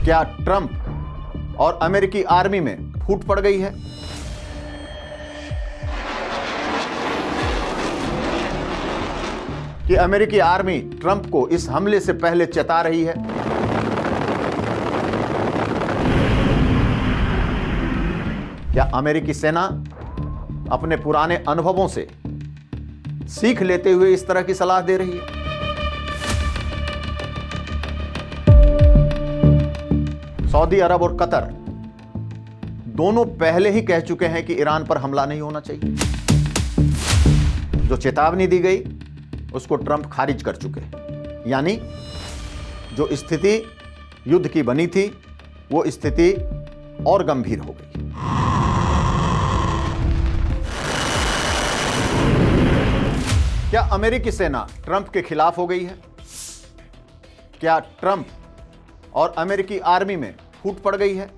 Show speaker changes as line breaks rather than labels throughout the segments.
क्या ट्रंप और अमेरिकी आर्मी में फूट पड़ गई है? कि अमेरिकी आर्मी ट्रंप को इस हमले से पहले चेता रही है? क्या अमेरिकी सेना अपने पुराने अनुभवों से सीख लेते हुए इस तरह की सलाह दे रही है? सऊदी अरब और कतर दोनों पहले ही कह चुके हैं कि ईरान पर हमला नहीं होना चाहिए। जो चेतावनी दी गई उसको ट्रंप खारिज कर चुके हैं। यानी जो स्थिति युद्ध की बनी थी वो स्थिति और गंभीर हो गई। क्या अमेरिकी सेना ट्रंप के खिलाफ हो गई है? क्या ट्रंप और अमेरिकी आर्मी में फूट पड़ गई है?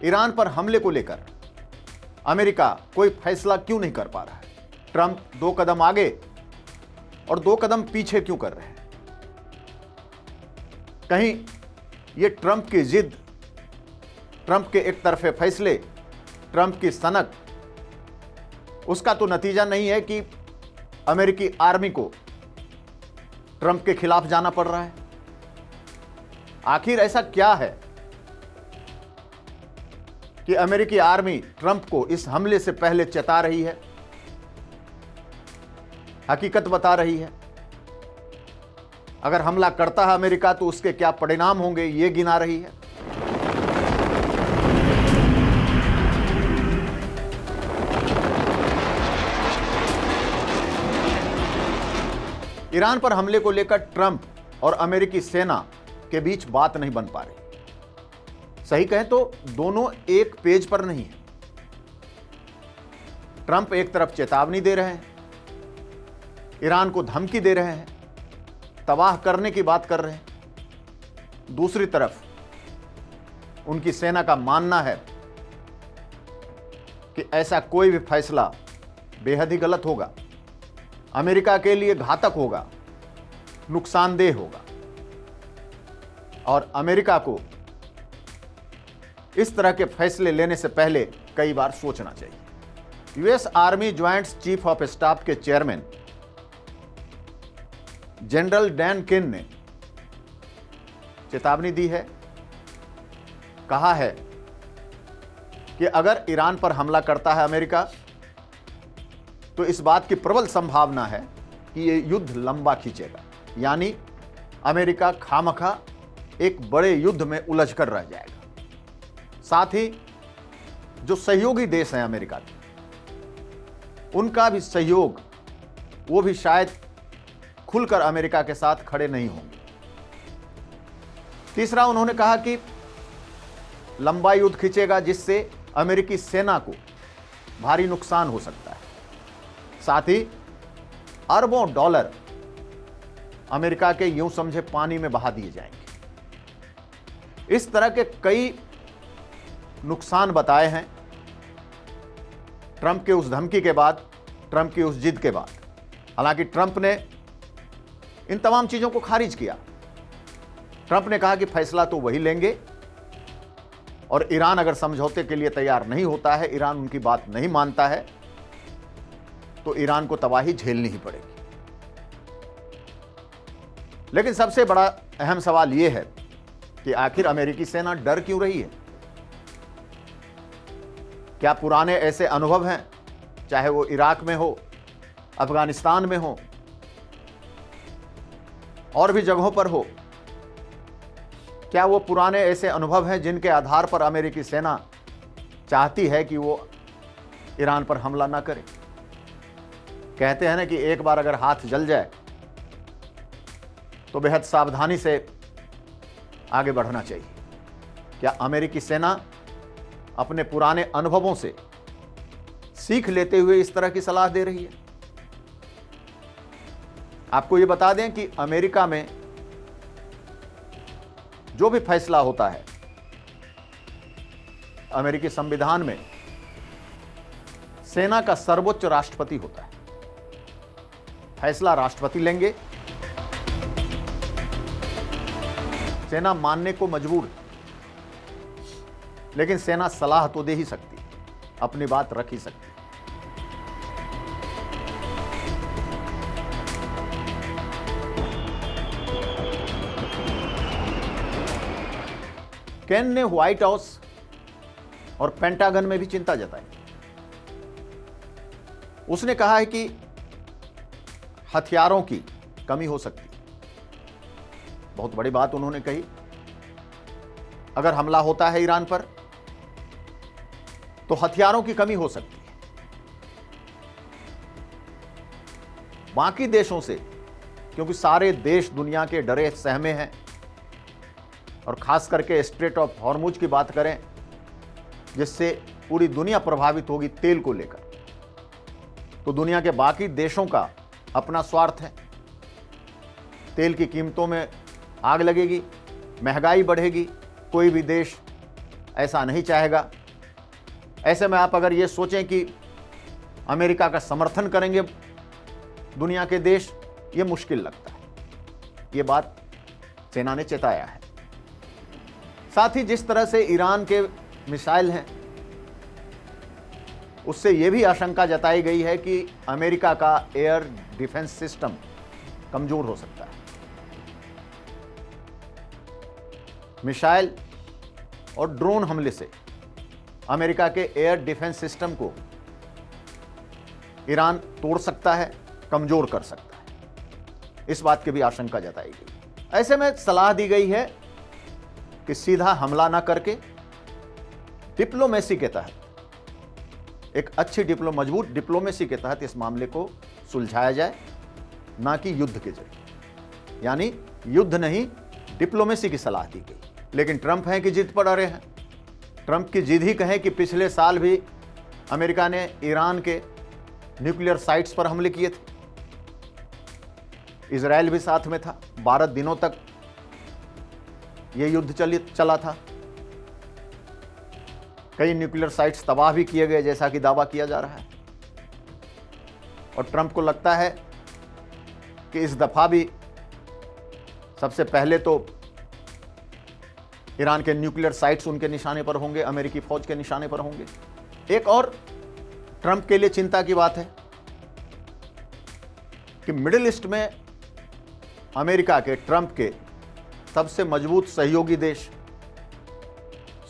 ईरान पर हमले को लेकर अमेरिका कोई फैसला क्यों नहीं कर पा रहा है? ट्रंप 2 कदम आगे और 2 कदम पीछे क्यों कर रहे हैं? कहीं ये ट्रंप की जिद, ट्रंप के एक तरफे फैसले, ट्रंप की सनक, उसका तो नतीजा नहीं है कि अमेरिकी आर्मी को ट्रंप के खिलाफ जाना पड़ रहा है? आखिर ऐसा क्या है कि अमेरिकी आर्मी ट्रंप को इस हमले से पहले चेता रही है, हकीकत बता रही है? अगर हमला करता है अमेरिका तो उसके क्या परिणाम होंगे ये गिना रही है? ईरान पर हमले को लेकर ट्रंप और अमेरिकी सेना के बीच बात नहीं बन पा रही। सही कहें तो दोनों एक पेज पर नहीं है। ट्रंप एक तरफ चेतावनी दे रहे हैं, ईरान को धमकी दे रहे हैं, तबाह करने की बात कर रहे हैं। दूसरी तरफ उनकी सेना का मानना है कि ऐसा कोई भी फैसला बेहद ही गलत होगा, अमेरिका के लिए घातक होगा, नुकसानदेह होगा और अमेरिका को इस तरह के फैसले लेने से पहले कई बार सोचना चाहिए। US army joint chief of staff के चेयरमैन जनरल डैन केन ने चेतावनी दी है। कहा है कि अगर ईरान पर हमला करता है अमेरिका तो इस बात की प्रबल संभावना है कि यह युद्ध लंबा खींचेगा, यानी अमेरिका खामखा एक बड़े युद्ध में उलझ कर रह जाएगा। साथ ही जो सहयोगी देश हैं अमेरिका के, उनका भी सहयोग, वो भी शायद खुलकर अमेरिका के साथ खड़े नहीं होंगे। तीसरा, उन्होंने कहा कि लंबा युद्ध खींचेगा जिससे अमेरिकी सेना को भारी नुकसान हो सकता है। साथ ही अरबों डॉलर अमेरिका के यूं समझे पानी में बहा दिए जाएंगे। इस तरह के कई नुकसान बताए हैं ट्रंप के उस धमकी के बाद, ट्रंप की उस जिद के बाद। हालांकि ट्रंप ने इन तमाम चीजों को खारिज किया। ट्रंप ने कहा कि फैसला तो वही लेंगे और ईरान अगर समझौते के लिए तैयार नहीं होता है, ईरान उनकी बात नहीं मानता है, तो ईरान को तबाही झेलनी ही पड़ेगी। लेकिन सबसे बड़ा अहम सवाल यह है कि आखिर अमेरिकी सेना डर क्यों रही है? क्या पुराने ऐसे अनुभव हैं, चाहे वो इराक में हो, अफगानिस्तान में हो, और भी जगहों पर हो, क्या वो पुराने ऐसे अनुभव हैं जिनके आधार पर अमेरिकी सेना चाहती है कि वो ईरान पर हमला ना करे? कहते हैं ना कि एक बार अगर हाथ जल जाए तो बेहद सावधानी से आगे बढ़ना चाहिए। क्या अमेरिकी सेना अपने पुराने अनुभवों से सीख लेते हुए इस तरह की सलाह दे रही है? आपको ये बता दें कि अमेरिका में जो भी फैसला होता है, अमेरिकी संविधान में सेना का सर्वोच्च राष्ट्रपति होता है। फैसला राष्ट्रपति लेंगे, सेना मानने को मजबूर है। लेकिन सेना सलाह तो दे ही सकती है, अपनी बात रख ही सकती है। केन ने व्हाइट हाउस और पेंटागन में भी चिंता जताई। उसने कहा है कि हथियारों की कमी हो सकती है। बहुत बड़ी बात उन्होंने कही। अगर हमला होता है ईरान पर तो हथियारों की कमी हो सकती है। बाकी देशों से, क्योंकि सारे देश दुनिया के डरे सहमे हैं, और खास करके स्ट्रेट ऑफ हॉर्मुज की बात करें जिससे पूरी दुनिया प्रभावित होगी तेल को लेकर, तो दुनिया के बाकी देशों का अपना स्वार्थ है। तेल की कीमतों में आग लगेगी, महंगाई बढ़ेगी, कोई भी देश ऐसा नहीं चाहेगा। ऐसे में आप अगर ये सोचें कि अमेरिका का समर्थन करेंगे दुनिया के देश, ये मुश्किल लगता है। ये बात सेना ने चेताया है। साथ ही जिस तरह से ईरान के मिसाइल हैं, उससे यह भी आशंका जताई गई है कि अमेरिका का एयर डिफेंस सिस्टम कमजोर हो सकता है। मिसाइल और ड्रोन हमले से अमेरिका के एयर डिफेंस सिस्टम को ईरान तोड़ सकता है, कमजोर कर सकता है। इस बात की भी आशंका जताई गई। ऐसे में सलाह दी गई है कि सीधा हमला ना करके डिप्लोमेसी के तहत, एक अच्छी मजबूत डिप्लोमेसी के तहत इस मामले को सुलझाया जाए, ना कि युद्ध के जरिए। यानी युद्ध नहीं, डिप्लोमेसी की सलाह दी गई। लेकिन ट्रंप हैं कि जिद पर अड़े हैं। ट्रंप की जिद ही कहें कि पिछले साल भी अमेरिका ने ईरान के न्यूक्लियर साइट्स पर हमले किए थे। इजराइल भी साथ में था। 12 दिनों तक यह युद्ध चला था। कई न्यूक्लियर साइट्स तबाह भी किए गए, जैसा कि दावा किया जा रहा है। और ट्रंप को लगता है कि इस दफा भी सबसे पहले तो ईरान के न्यूक्लियर साइट्स उनके निशाने पर होंगे, अमेरिकी फौज के निशाने पर होंगे। एक और ट्रंप के लिए चिंता की बात है कि मिडिल ईस्ट में अमेरिका के, ट्रंप के सबसे मजबूत सहयोगी देश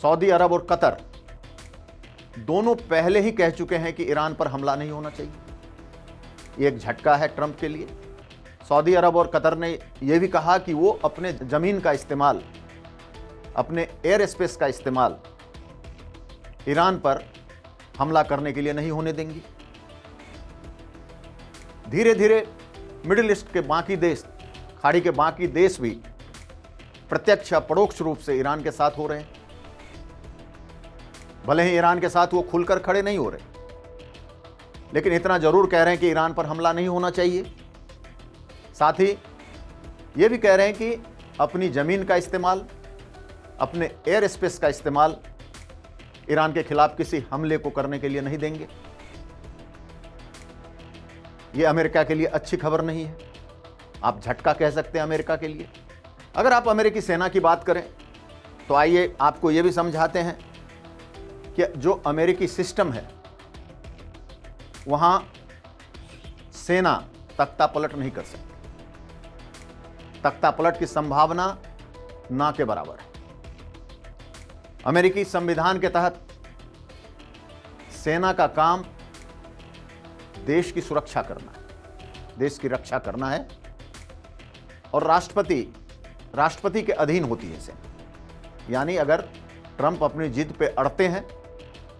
सऊदी अरब और कतर दोनों पहले ही कह चुके हैं कि ईरान पर हमला नहीं होना चाहिए। ये एक झटका है ट्रंप के लिए। सऊदी अरब और कतर ने यह भी कहा कि वो अपने जमीन का इस्तेमाल, अपने एयर स्पेस का इस्तेमाल ईरान पर हमला करने के लिए नहीं होने देंगी। धीरे धीरे मिडिल ईस्ट के बाकी देश, खाड़ी के बाकी देश भी प्रत्यक्ष या परोक्ष रूप से ईरान के साथ हो रहे हैं। भले ही ईरान के साथ वो खुलकर खड़े नहीं हो रहे, लेकिन इतना जरूर कह रहे हैं कि ईरान पर हमला नहीं होना चाहिए। साथ ही ये भी कह रहे हैं कि अपनी जमीन का इस्तेमाल, अपने एयर स्पेस का इस्तेमाल ईरान के खिलाफ किसी हमले को करने के लिए नहीं देंगे। यह अमेरिका के लिए अच्छी खबर नहीं है। आप झटका कह सकते हैं अमेरिका के लिए। अगर आप अमेरिकी सेना की बात करें तो आइए आपको यह भी समझाते हैं कि जो अमेरिकी सिस्टम है वहां सेना तख्ता पलट नहीं कर सकती। तख्ता पलट की संभावना ना के बराबर है। अमेरिकी संविधान के तहत सेना का काम देश की सुरक्षा करना है, देश की रक्षा करना है, और राष्ट्रपति के अधीन होती है सेना। यानी अगर ट्रंप अपनी जिद पे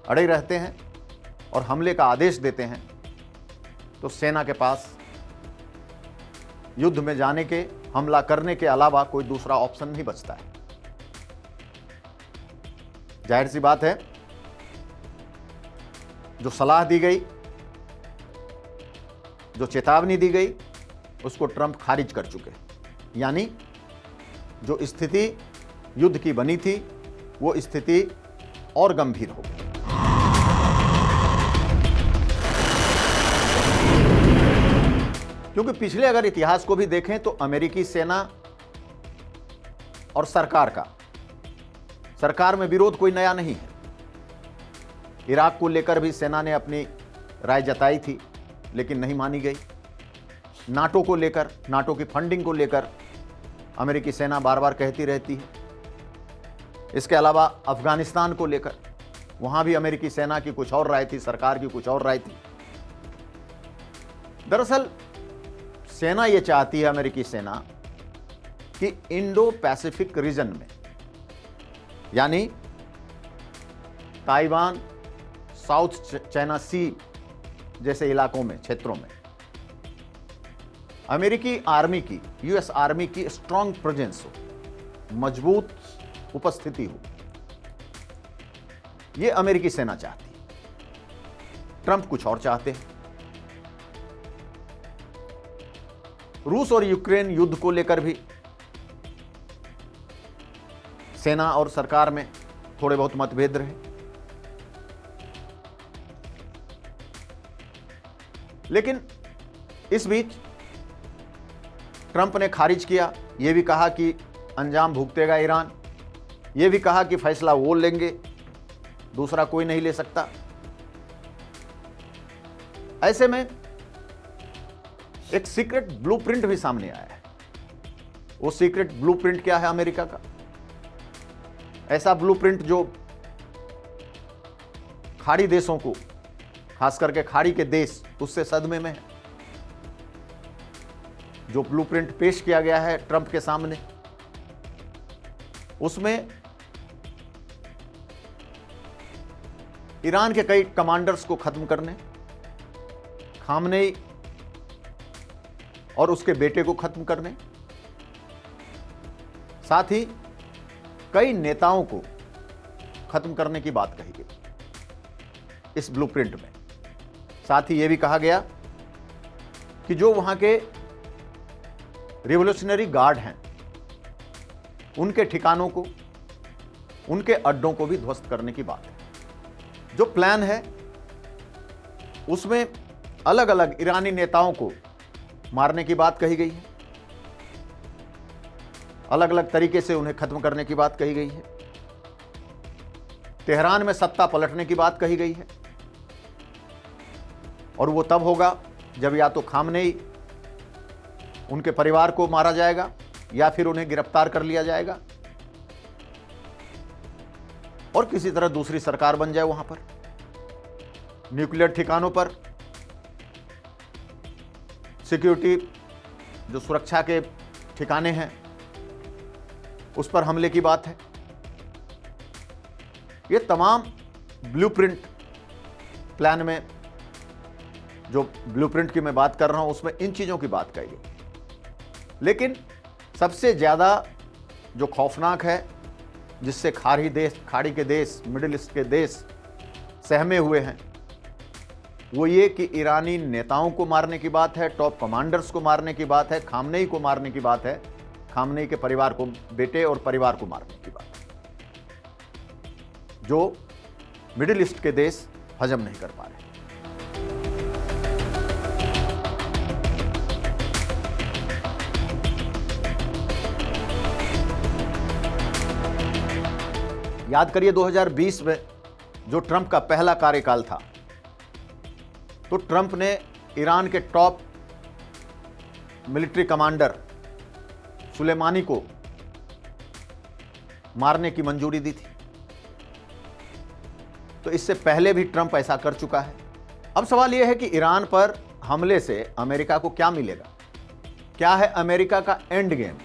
अड़े रहते हैं और हमले का आदेश देते हैं तो सेना के पास युद्ध में जाने के, हमला करने के अलावा कोई दूसरा ऑप्शन नहीं बचता है। जाहिर सी बात है, जो सलाह दी गई, जो चेतावनी दी गई, उसको ट्रंप खारिज कर चुके हैं। यानी जो स्थिति युद्ध की बनी थी वो स्थिति और गंभीर हो गई। क्योंकि पिछले अगर इतिहास को भी देखें तो अमेरिकी सेना और सरकार में विरोध कोई नया नहीं है। इराक को लेकर भी सेना ने अपनी राय जताई थी, लेकिन नहीं मानी गई। नाटो को लेकर, नाटो की फंडिंग को लेकर अमेरिकी सेना बार बार कहती रहती है। इसके अलावा अफगानिस्तान को लेकर, वहां भी अमेरिकी सेना की कुछ और राय थी, सरकार की कुछ और राय थी। दरअसल सेना यह चाहती है, अमेरिकी सेना, कि इंडो पैसिफिक रीजन में, यानी ताइवान, साउथ चाइना सी जैसे इलाकों में, क्षेत्रों में अमेरिकी आर्मी की, यूएस आर्मी की स्ट्रांग प्रेजेंस हो, मजबूत उपस्थिति हो। यह अमेरिकी सेना चाहती है। ट्रंप कुछ और चाहते हैं। रूस और यूक्रेन युद्ध को लेकर भी सेना और सरकार में थोड़े बहुत मतभेद रहे, लेकिन इस बीच ट्रंप ने खारिज किया। यह भी कहा कि अंजाम भुगतेगा ईरान, यह भी कहा कि फैसला वो लेंगे, दूसरा कोई नहीं ले सकता। ऐसे में एक सीक्रेट ब्लूप्रिंट भी सामने आया है। वो सीक्रेट ब्लूप्रिंट क्या है अमेरिका का? ऐसा ब्लूप्रिंट जो खाड़ी देशों को, खास करके खाड़ी के देश, उससे सदमे में है। जो ब्लूप्रिंट पेश किया गया है ट्रंप के सामने, उसमें ईरान के कई कमांडर्स को खत्म करने, खामनेई और उसके बेटे को खत्म करने, साथ ही कई नेताओं को खत्म करने की बात कही गई इस ब्लूप्रिंट में। साथ ही यह भी कहा गया कि जो वहां के रिवॉल्यूशनरी गार्ड हैं, उनके ठिकानों को, उनके अड्डों को भी ध्वस्त करने की बात है। जो प्लान है उसमें अलग अलग ईरानी नेताओं को मारने की बात कही गई है, अलग अलग तरीके से उन्हें खत्म करने की बात कही गई है। तेहरान में सत्ता पलटने की बात कही गई है, और वो तब होगा जब या तो खामनेई, उनके परिवार को मारा जाएगा, या फिर उन्हें गिरफ्तार कर लिया जाएगा और किसी तरह दूसरी सरकार बन जाए वहां पर। न्यूक्लियर ठिकानों पर सिक्योरिटी, जो सुरक्षा के ठिकाने हैं, उस पर हमले की बात है। ये तमाम ब्लूप्रिंट प्लान में, जो ब्लूप्रिंट की मैं बात कर रहा हूं, उसमें इन चीजों की बात कही गई। लेकिन सबसे ज्यादा जो खौफनाक है, जिससे खाड़ी के देश, मिडिल ईस्ट के देश सहमे हुए हैं, वो ये कि ईरानी नेताओं को मारने की बात है, टॉप कमांडर्स को मारने की बात है, खामनेई को मारने की बात है, खामनेई के परिवार को, बेटे और परिवार को मारने की बात है, जो मिडिल ईस्ट के देश हजम नहीं कर पा रहे। याद करिए 2020 में जो ट्रंप का पहला कार्यकाल था, तो ट्रंप ने ईरान के टॉप मिलिट्री कमांडर सुलेमानी को मारने की मंजूरी दी थी। तो इससे पहले भी ट्रंप ऐसा कर चुका है। अब सवाल यह है कि ईरान पर हमले से अमेरिका को क्या मिलेगा? क्या है अमेरिका का एंड गेम?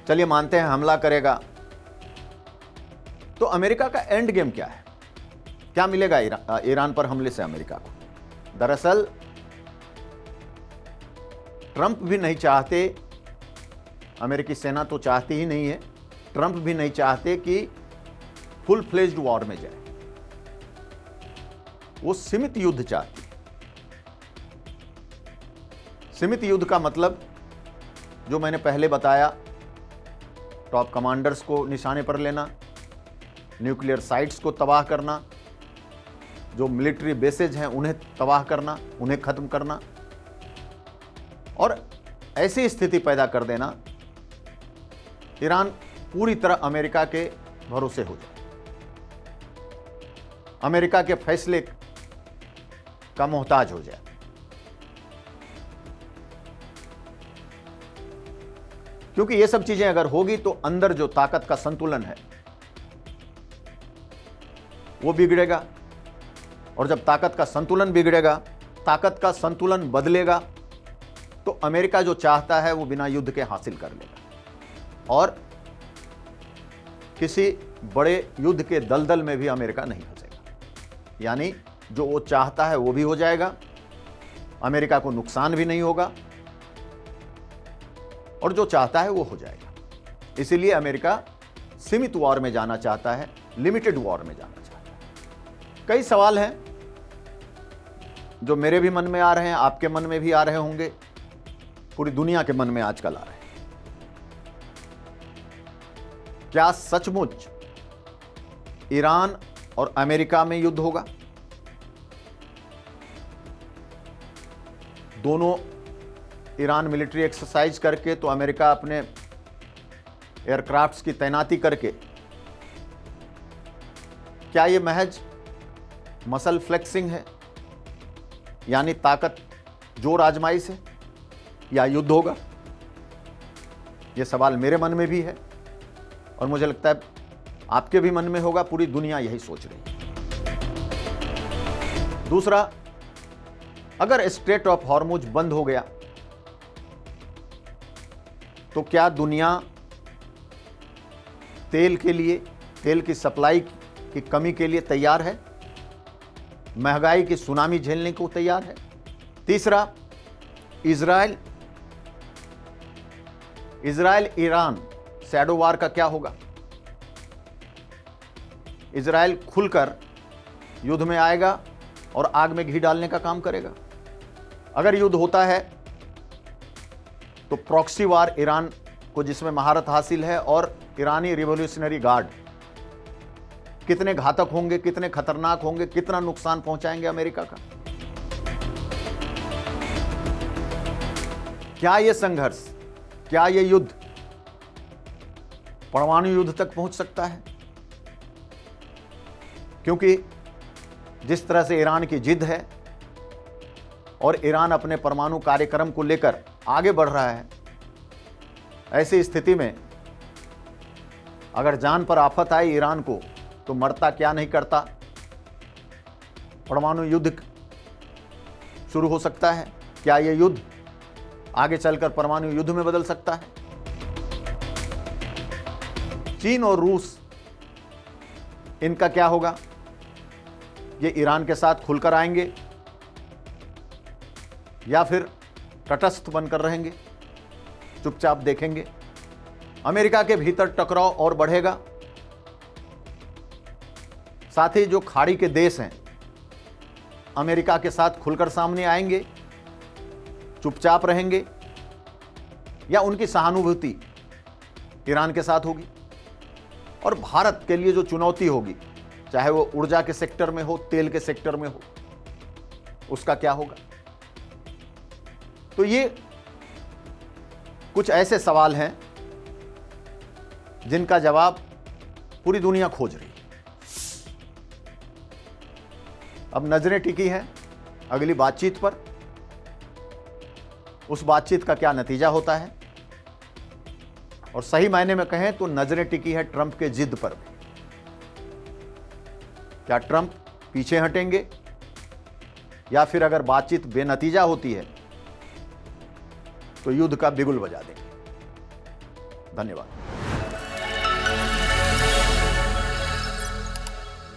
चलिए मानते हैं हमला करेगा, तो अमेरिका का एंड गेम क्या है? क्या मिलेगा ईरान पर हमले से अमेरिका को? दरअसल ट्रंप भी नहीं चाहते, अमेरिकी सेना तो चाहती ही नहीं है, ट्रंप भी नहीं चाहते कि फुल फ्लेज्ड वॉर में जाए। वो सीमित युद्ध चाहती है। सीमित युद्ध का मतलब जो मैंने पहले बताया, टॉप कमांडर्स को निशाने पर लेना, न्यूक्लियर साइट्स को तबाह करना, जो मिलिट्री बेसेज हैं उन्हें तबाह करना, उन्हें खत्म करना, और ऐसी स्थिति पैदा कर देना ईरान पूरी तरह अमेरिका के भरोसे हो जाए। अमेरिका के फैसले का मोहताज हो जाए। क्योंकि ये सब चीजें अगर होगी तो अंदर जो ताकत का संतुलन है वो बिगड़ेगा, और जब ताकत का संतुलन बिगड़ेगा, ताकत का संतुलन बदलेगा, तो अमेरिका जो चाहता है वो बिना युद्ध के हासिल कर लेगा, और किसी बड़े युद्ध के दलदल में भी अमेरिका नहीं फंसेगा। यानी जो वो चाहता है वो भी हो जाएगा, अमेरिका को नुकसान भी नहीं होगा, और जो चाहता है वो हो जाएगा। इसीलिए अमेरिका सीमित वॉर में जाना चाहता है, लिमिटेड वॉर में जाना चाहता है। कई सवाल हैं जो मेरे भी मन में आ रहे हैं, आपके मन में भी आ रहे होंगे, पूरी दुनिया के मन में आजकल आ रहे हैं। क्या सचमुच ईरान और अमेरिका में युद्ध होगा? दोनों ईरान मिलिट्री एक्सरसाइज करके तो अमेरिका अपने एयरक्राफ्ट्स की तैनाती करके, क्या यह महज मसल फ्लेक्सिंग है, यानी ताकत जोर आजमाइश है, या युद्ध होगा? यह सवाल मेरे मन में भी है, और मुझे लगता है आपके भी मन में होगा। पूरी दुनिया यही सोच रही है। दूसरा, अगर स्ट्रेट ऑफ हॉर्मुज बंद हो गया तो क्या दुनिया तेल के लिए, तेल की सप्लाई की कमी के लिए तैयार है? महंगाई की सुनामी झेलने को तैयार है? तीसरा, इजराइल ईरान शैडो वार का क्या होगा? इजराइल खुलकर युद्ध में आएगा और आग में घी डालने का काम करेगा। अगर युद्ध होता है तो प्रॉक्सी वार ईरान को, जिसमें महारत हासिल है, और ईरानी रिवॉल्यूशनरी गार्ड कितने घातक होंगे, कितने खतरनाक होंगे, कितना नुकसान पहुंचाएंगे अमेरिका का। क्या यह संघर्ष, क्या यह युद्ध परमाणु युद्ध तक पहुंच सकता है? क्योंकि जिस तरह से ईरान की जिद है और ईरान अपने परमाणु कार्यक्रम को लेकर आगे बढ़ रहा है, ऐसी स्थिति में अगर जान पर आफत आई ईरान को तो मरता क्या नहीं करता। परमाणु युद्ध शुरू हो सकता है। क्या यह युद्ध आगे चलकर परमाणु युद्ध में बदल सकता है? चीन और रूस, इनका क्या होगा? ये ईरान के साथ खुलकर आएंगे या फिर तटस्थ बनकर रहेंगे, चुपचाप देखेंगे? अमेरिका के भीतर टकराव और बढ़ेगा। साथ ही जो खाड़ी के देश हैं अमेरिका के साथ खुलकर सामने आएंगे, चुपचाप रहेंगे, या उनकी सहानुभूति ईरान के साथ होगी? और भारत के लिए जो चुनौती होगी, चाहे वो ऊर्जा के सेक्टर में हो, तेल के सेक्टर में हो, उसका क्या होगा? तो ये कुछ ऐसे सवाल हैं जिनका जवाब पूरी दुनिया खोज रही है। अब नजरें टिकी हैं अगली बातचीत पर। उस बातचीत का क्या नतीजा होता है, और सही मायने में कहें तो नजरें टिकी है ट्रंप के जिद पर भी। क्या ट्रंप पीछे हटेंगे, या फिर अगर बातचीत बेनतीजा होती है तो युद्ध का बिगुल बजा देंगे? धन्यवाद।